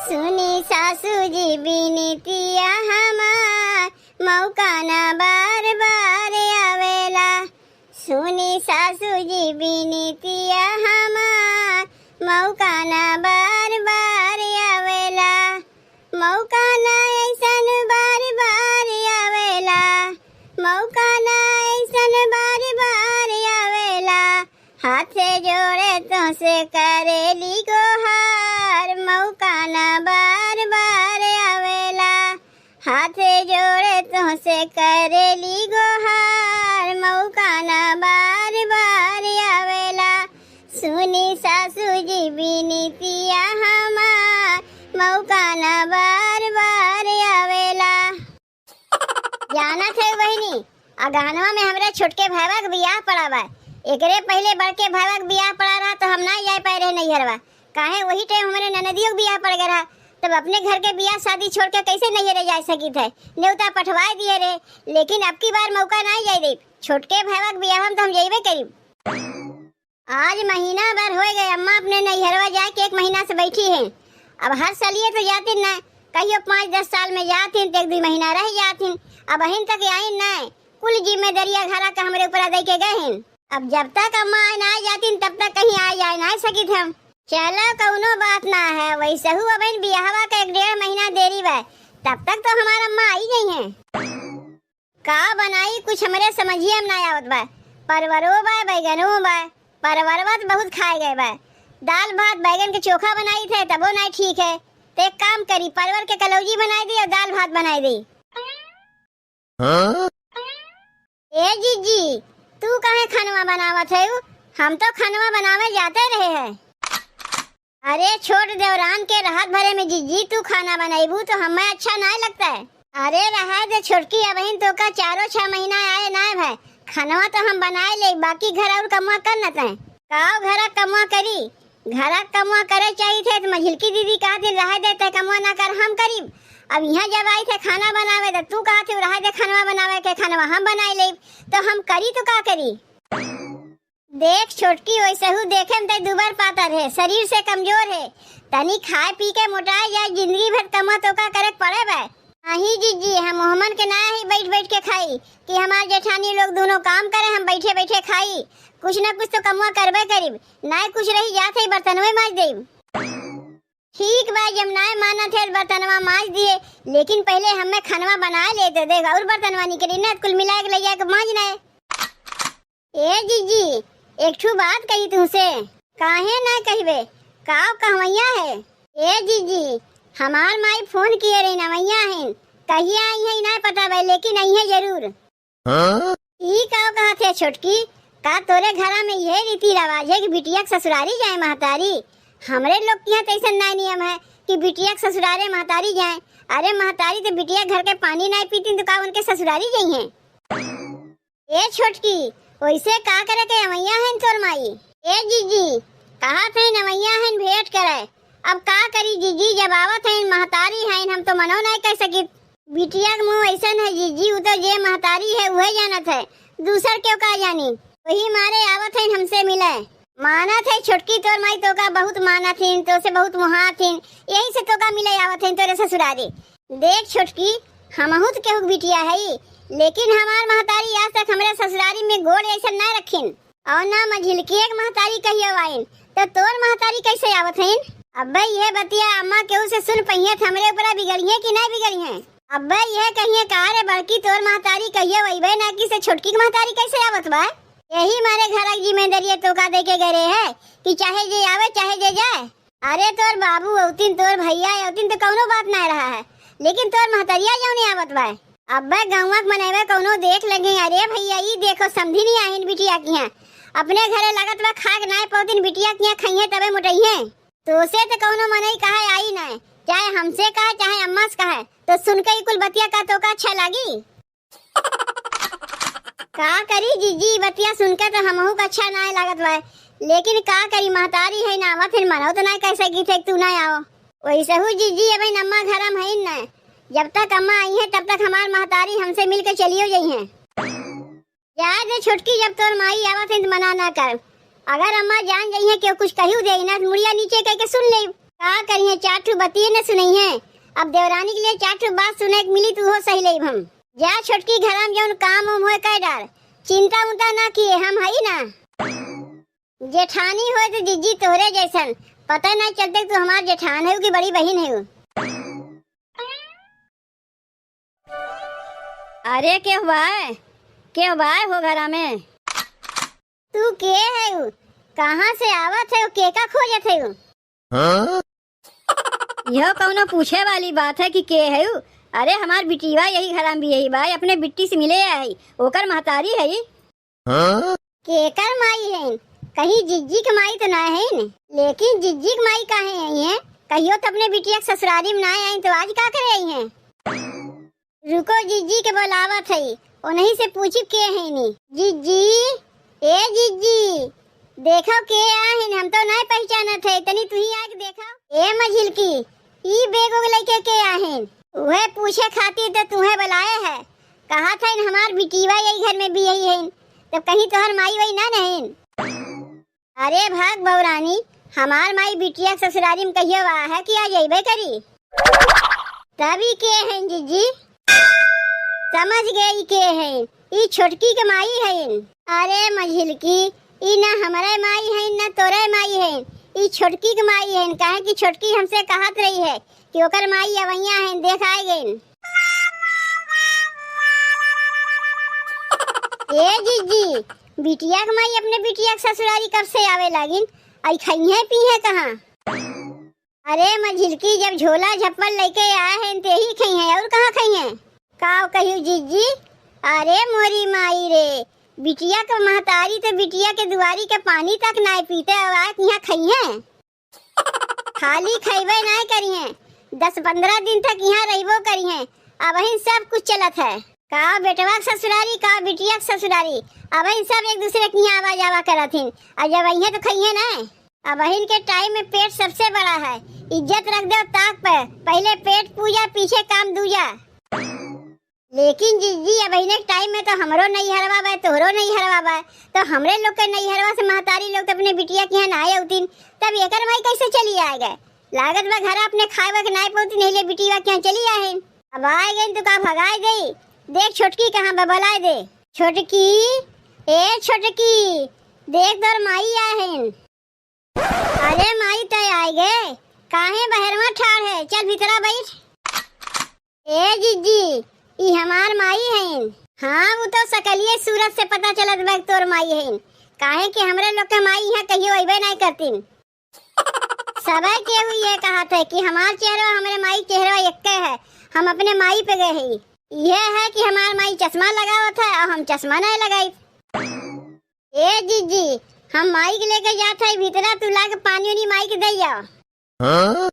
सुनी सासू जी बिनतिया हमार, मौका ना बार बार आवेला। सुनी सासू जी बिनतिया हमार, मौका ना बार बार आवेला। मौका ना ऐसन बार बार आवेला, मौका ना ऐसन बार बार आवेला। हाथ जोड़े तो से करेली गोहार, मौका ना बार बार आवेला। हाथ जोड़े तो से करेली गोहार, मौका ना बार बार आवेला। सुनी सासू जी बिनतिया हमार, मौका ना बार बार आवेला। जाना थे बहनी, अगहनवा में हमरे छोटके भाईवा के बियाह पड़ा बा। एकरे पहले बड़के भाईवा के बियाह पड़ा रहा तो हम ना जा पाए रहे नैहरवा। काहे वही टाइम हमारे ननदियों के बियाह पड़ गया रहा, तब अपने घर के बियाह शादी छोड़ के कैसे नैहरे जा सकी थे। न्योता पठवाए दिए रहे, लेकिन अब की बार मौका नहीं जाए दे। छोटके भाईवा के बियाह तो हम जाइबे करीब। आज महीना भर हो गए अम्मा अपने नैहरवा जाके 1 महीना से बैठी हैं। अब हर सालिए तो जाती न, कहियो 5-10 साल में जाती तो 1-2 महीना रह जाती। अब अहिन तक आई न, कुल जिम्मेदारियां घरा का हमरे ऊपर दे के गए हैं। अब जब तक अम्मा ना जाती तब तक कहीं आ जाए ना सकी थे हम। चलो कौनो बात ना है, वैसे हूँ अब बियाहवा का 1-1.5 महीना देरी बा, तब तक तो हमारा अम्मा आई गई हैं। का बनाई कुछ हमरे समझिए में ना आवत बा। परवरो बा, बैगनो बा। परवरवा तो बहुत खाए गए बा। दाल भात बैगन के चोखा बनाई थे तबो नहीं ठीक है, तो एक काम करी परवर के कलौजी बनाई दी और दाल भात बनाई दी। ए जीजी, तू काहे खानवा बनावत है? हम तो खानवा बनावे जाते रहे हैं। अरे छोट देवरान के राहत भरे में जीजी तू खाना बनाईबू तो हमें अच्छा नहीं लगता है। अरे रहा दे छोटकी, अब तो का 4-6 महीना आए ना भाई। खानवा तो हम बनाए ले, बाकी घर और कमुआ कर न तय। काव घर कमुआ करी, घर कमुआ करे चाहिए थे तो मझिलकी दीदी कहा थी रह देते कमुआ ना कर हम करीब। अब यहाँ जब आई थे खाना बनावे तो तू कहा थी रह दे खानवा बनावे के, खानवा हम बनाए ले तो हम करी तो का करी। देख छोटकी, वैसे हूँ देखे में दुबर पातर है, शरीर से कमजोर है। तनी खाए पी के मोटाए जाए, जिंदगी भर कमा तो का करे पड़े बा। नहीं जीजी, हम मोहम्मद के ना ही बैठ बैठ के खाई कि हमारे जेठानी लोग दोनों काम करे, हम बैठे बैठे खाई। कुछ न कुछ तो कमुआ करबे करीब, ना कुछ रही जाते बर्तनवे माज दे। ठीक बा, जब ना माना थे बर्तनवा माज दिए, लेकिन पहले हमें खानवा बना लेते। देख और बर्तनवा निकली ना, कुल मिला के ले जाके माजना है। ए जीजी, एक ठू बात कही तुमसे, काहे ना कहबे? काव कहवैया है? ए जीजी, हमार माई फोन किए रही नवैया है, कहिए आई है ना पता भाई, लेकिन आई है जरूर। ई काव कहा थे छोटकी, का तोरे घरा में यह रीति रिवाज है कि बिटिया के ससुरारी जाए महतारी? हमरे लोग के यहाँ तो ऐसा ना नियम है कि बिटिया के ससुरारे महतारी जाए। अरे महतारी तो बिटिया घर के पानी नहीं पीती तो का उनके ससुरारी जाइए? ए छोटकी, वैसे का करे के नवैया है तोर माई? ए जीजी, कहा थे नवैया है भेंट करे। अब का करी जीजी, जब आवत है महतारी है, हम तो मनो नहीं कह सकी। बिटिया के मुँह ऐसा है जीजी, वो तो जे महतारी है वही जानत है, दूसर क्यों का जानी। वही मारे आवत है हमसे मिले। माना थे छोटकी तोर माई तो का बहुत माना थी, तो से बहुत मुहा थी, यही से तो का मिले आवत है तोरे ससुरारी। देख छोटकी, हमहू तो केहू बिटिया है, लेकिन हमार महतारी आज तक हमारे ससुरारी में गोड़ ऐसा ना रखिन और ना मझिलकी एक महतारी कहियो आइन, तो तोर महतारी कैसे आवत है? अब्बे ये बतिया अम्मा केहू से सुन पहिए हमरे ऊपर बिगड़ी है कि नहीं बिगड़ी है? अब्बे ये कहिए कहा रे बड़की तोर महतारी कहियो वही ना कि से छोटकी की महतारी कैसे आवत बा? यही मारे घर की जिम्मेदारी तो का दे के गए है कि चाहे जे आवे चाहे जे जाए। अरे तोर बाबू औतिन तोर भैया औतिन तो कौनो बात नहीं रहा है, लेकिन तोर महतरिया जाओ नहीं आवत बा। अब्बे गौवा के मनेवे कौनो देख लगे, अरे भैया ये देखो समझी नहीं आइन बिटिया की है, अपने घरे लगत बा खाक ना पौतिन बिटिया की खाइए तबे मोटइए। तो से तो कौनो मनई कहे आई ना, चाहे हमसे कहे चाहे अम्मा से कहे, तो सुन के कुल बतिया का तो का अच्छा लगी। का करी जीजी, बतिया सुनकर तो हमहू का अच्छा ना लागत बा, लेकिन का करी महतारी है ना आवा, फिर मनो तो ना कह सकी थे तू ना आओ। वैसे हूँ जीजी, अब अम्मा घर में है ना, जब तक अम्मा आई है तब तक हमार महतारी हमसे मिलकर चलियो गई है। याद छोटकी, जब तोर माई आवत है तो मना ना कर। अगर अम्मा जान गई है कि कुछ कही दे ना, मुड़िया नीचे कह के सुन ले। का करिए, चार ठू बतिये न सुनई है। अब देवरानी के लिए चार ठू बात सुने के मिली तू हो सही ले हम। जा छोटकी घर में जौन काम उम होए कर डाल, चिंता उंता ना किए, हम हई ना। जेठानी होए तो जीजी तोहरे जैसन, पता नहीं चलते तू हमार जेठान है कि बड़ी बहन है। अरे क्या हुआ है, क्या हुआ है हो घरा में? तू के है, कहाँ से आवत है, के का खोजत है? हाँ? यह कौनो पूछे वाली बात है कि के है? अरे हमार बिटिया यही घर में भी यही भाई, अपने बिट्टी से मिले आई, ओकर महतारी है। हाँ? केकर माई है? कहीं जिज्जी की माई तो ना है न? लेकिन जिज्जी की माई काहे आई है? कहियो तो अपने बिटिया के ससुरारी में ना आई तो आज का करे आई है? रुको जिज्जी के बुलावत है, उन्हीं से पूछी के है नी। जिज्जी, ए जिज्जी, देखो के आहिन, हम तो नहीं पहचानत है, तनी तू ही आके देखो। ए मझिल की, ई बेगो लेके के आहिन? वह पूछे खातिर तो तुम्हें बुलाए है, कहा था इन हमार बिटिया यही घर में भी यही है, तब कहीं तोहर माई वही ना नहीं? अरे भाग बौरानी, हमार माई बिटिया ससुरारी में कहियो आ है कि आ जाइबे करी। तभी के हैं जिज्जी? समझ गई के हैं, ई छोटकी के माई है। अरे मझिल की, ई ना हमारे माई है ना तोरे माई है, ई छोटकी के माई है। काहे कि छोटकी हमसे कहत रही है कि ओकर माई अवैया है, देख आए गई। ए जीजी, बिटिया के माई अपने बिटिया के ससुरारी कब से आवे लागिन? आई खई है पी है कहाँ? अरे मझिलकी, जब झोला झप्पल लेके आए हैं ते ही खई है, और कहाँ खई है? काव कहियो जीजी? अरे मोरी माई रे, बिटिया के महतारी तो बिटिया के दुआरी के पानी तक नहीं पीते, और यहाँ खई है? खाली खैबे नहीं करी है, 10-15 दिन तक यहाँ रहबो करी है। अब वही सब कुछ चलत है, का बेटवा के ससुरारी, का बिटिया के ससुरारी, अब वही सब एक दूसरे के यहाँ आवा जावा करथिन। और जब वही तो खई है ना, अब वही के टाइम में पेट सबसे बड़ा है, इज्जत रख दो ताक पे, पहले पेट पूजा पीछे काम दूजा। लेकिन जीजी, अब इन्हें टाइम में तो हमरो नहीं हरवा है, तोहरो नहीं हरवा है, तो हमरे लोग के नहीं हरवा से महतारी लोग तो अपने बिटिया के यहाँ नहाए उतिन, तब एकर माई कैसे चली आए गए? लागत में घर अपने खाए के नहीं पहुंची, नहीं ले बिटिया के यहाँ चली आए। अब आए गए तो का भगाए गई? देख छोटकी कहाँ बबलाए दे। छोटकी, ए छोटकी, देख तोर माई आए हैं। अरे माई तय आए गए, काहे बहरवा ठाड़ है, चल भीतरा बैठ। ए जीजी, ई हमार माई है। हाँ, वो तो सकलिए सूरत से पता चलत बा तोर माई है। काहे कि हमरे लोग के माई यहाँ कहियो अइबे नहीं करतीन। सबे केहू ये कहा था कि हमार चेहरा हमारे माई चेहरा एक है, हम अपने माई पे गए हैं। यह है कि हमार माई चश्मा लगावत है और हम चश्मा नहीं लगाई। ए जीजी, हम माई के लेके जात है भीतरा, तू लाके पानी उनी माई के दे जाओ। हाँ?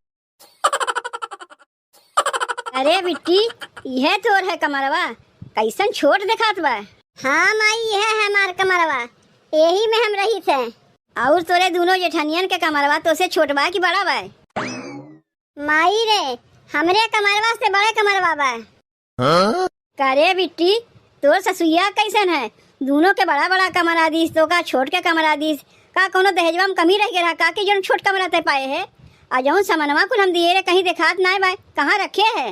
अरे बिट्टी, यह तोर है कमरवा, कैसन छोट दिखात बा। हाँ माई, यह है हमार कमरवा, यही में हम रही थे। और तोरे दोनों जेठनियन के कमरवा तो से छोट बा कि बड़ा बा? माई रे, हमरे कमरवा से बड़े कमरवा बा। हाँ? करे बिट्टी, तोर ससुइया कैसन है? दोनों के बड़ा बड़ा कमरा दीस, तो का छोट के कमरा दीस, का कोनो दहेजवा में कमी रह गया का कि जो छोट कमरा ते पाए है? आज जौन समनवा कुल हम दिए रे कहीं दिखात नहीं बा, कहाँ रखे है?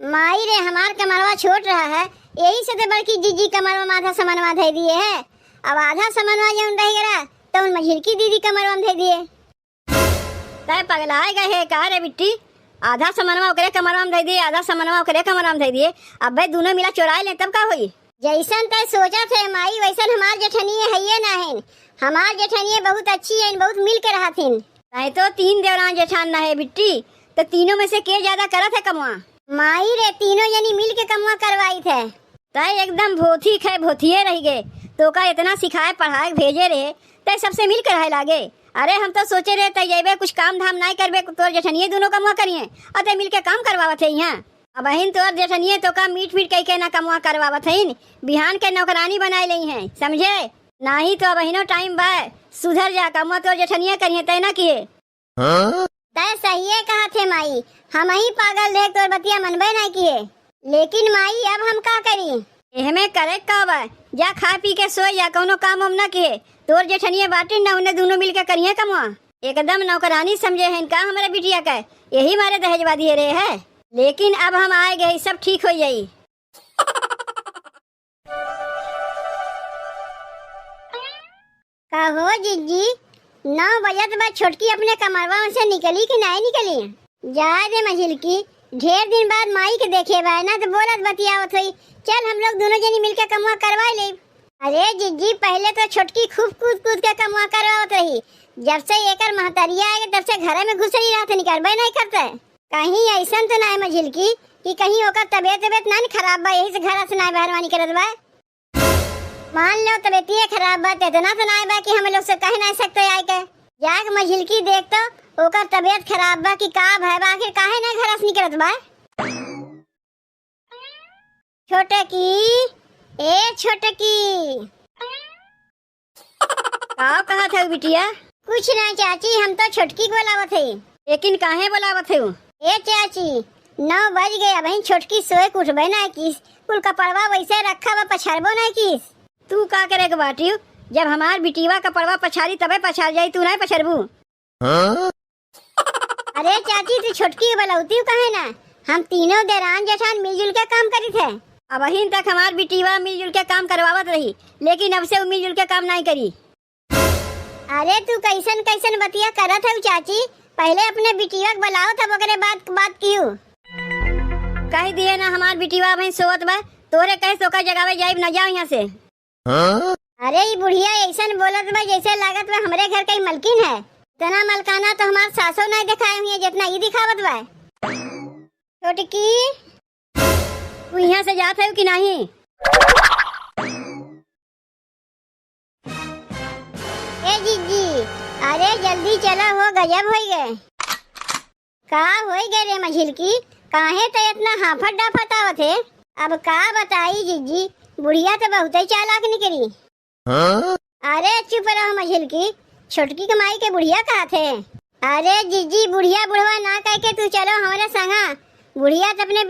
माई रे, हमार कमरवा छोट रहा है, यही से तो बड़की जीजी कमरवा में आधा समनवा दे दिए है। अब आधा समनवा जौन रह गया तो उन मझिलकी दीदी कमरवा में दे दिए। तय पगलाए गए है का रे बिट्टी? आधा समनवा ओकरे कमरवा में दे दिए, आधा समनवा ओकरे कमरवा में दे दिए, अब भाई दोनों मिला चुराए ले तब का होई? जैसन तय सोचा थे माई, वैसन हमार जेठनिए है ना है। हमार जेठनिए बहुत अच्छी है, बहुत मिल के रहथिन। नहीं तो 3 देवरान जेठान ना है बिट्टी, तो तीनों में से के ज्यादा करत है कमवा? माई रे, तीनों जनी मिल के कमवा करवाई थे। तय एकदम भोथी खे भोथिए रह गए, तो का इतना सिखाए पढ़ाए भेजे रहे, तय सबसे मिल कर रहे लागे। अरे हम तो सोचे रहे तय जेबे कुछ काम धाम नहीं करबे, तोर जेठनिए दोनों कमवा करिए और तय मिल के काम करवावत है यहाँ। अब बहन तोर जेठनिए तो का मीट कह के ना कमवा करवावत है, बिहान के नौकरानी बनाए ली है, समझे? नहीं तो बहनों टाइम बा, सुधर जा, कमवा तोर जेठनिए करिए तय ना किए। तय सही कहा थे माई, हम ही पागल देख तोर बतिया मनबे नहीं किए। लेकिन माई, अब हम का करी? एहमे करे का बा, जा खा पी के सो, या कोनो काम हम ना किए, तोर जेठनिए बाटी ना, उन्हें दोनों मिल के करिए कमवा। एकदम नौकरानी समझे हैं इनका हमारे बिटिया का, यही मारे दहेजवा दिए रहे है। लेकिन अब हम आए गए, सब ठीक हो जाई। कहो जीजी, 9 बजत बाद छोटकी अपने कमरवा से निकली कि नहीं निकली? जा दे मझिल की, ढेर दिन बाद माई के देखे बा ना तो बोलत बतियावत हुई। चल हम लोग दोनों जनी मिलके कमवा करवा ले। अरे जीजी, पहले तो छोटकी खूब कूद कूद के कमवा करवावत रही। जब से एकर महतरिया आए तब से घर में घुस रही, रहते निकलबे नहीं करते। कहीं ऐसा तो नहीं मझिल की कि कहीं ओकर तबियत ना खराब बा, यही से घर से नहीं बाहरवानी करत बा। मान लो तबियत खराब बा, इतना तो नहीं बा कि हम लोग से कह नहीं सकते आए के। जाग मझिल की देख तो ओकर तबियत खराब बा कि का भय बा, आखिर काहे ना घर से निकलत बा। छोटे की, ए छोटे की, का कहा था बिटिया? कुछ नहीं चाची, हम तो छोटकी को बुलावत है। लेकिन काहे बुलावत है? ए चाची, 9 बज गए, अब छोटकी सोए के उठबे नहीं किस, कुल कपड़वा वैसे रखा बा, पछाड़बो नहीं किस। तू का करे के बाटी? जब हमार बिटिवा कपड़वा पछाड़ी तबे पछाड़ जाई, तू नहीं पछाड़बू? अरे चाची, तू छोटकी को बुलाउती कहे ना? हम तीनों देरान जेठान मिलजुल के काम करी थे। अब अहिन तक हमार बिटिवा मिलजुल के काम करवावत रही, लेकिन अब से वो मिलजुल के काम नहीं करी। अरे तू कैसन कैसन बतिया करत है चाची? पहले अपने बिटिवा को बुलाओ तब ओकरे बात कियो। कह दिए ना हमार बिटिवा भाई सोवत बा, तोरे कहे सोका जगावे जाइब न जाओ यहाँ से। अरे ये बुढ़िया ऐसा बोलत बा जैसे लागत बा हमरे घर कई मलकिन है। इतना मलकाना तो हमार सासो नहीं दिखाए हुई जितना ये दिखावत बा। छोटकी, तू यहाँ से जात है कि नहीं? ए जीजी, अरे जल्दी चला, हो गजब हो गए। का हो गए रे मझिल की, काहे तो इतना हाफत डाफत आवत है? अब का बताई जीजी, बुढ़िया तो बहुत ही चालाक निकली। अरे चुप रहो मझिल की, छोटकी कमाई के बुढ़िया कहा थे? अरे जीजी, बुढ़िया बुढ़वा ना कह के तू चलो हमारे संगा। बुढ़िया तो अपने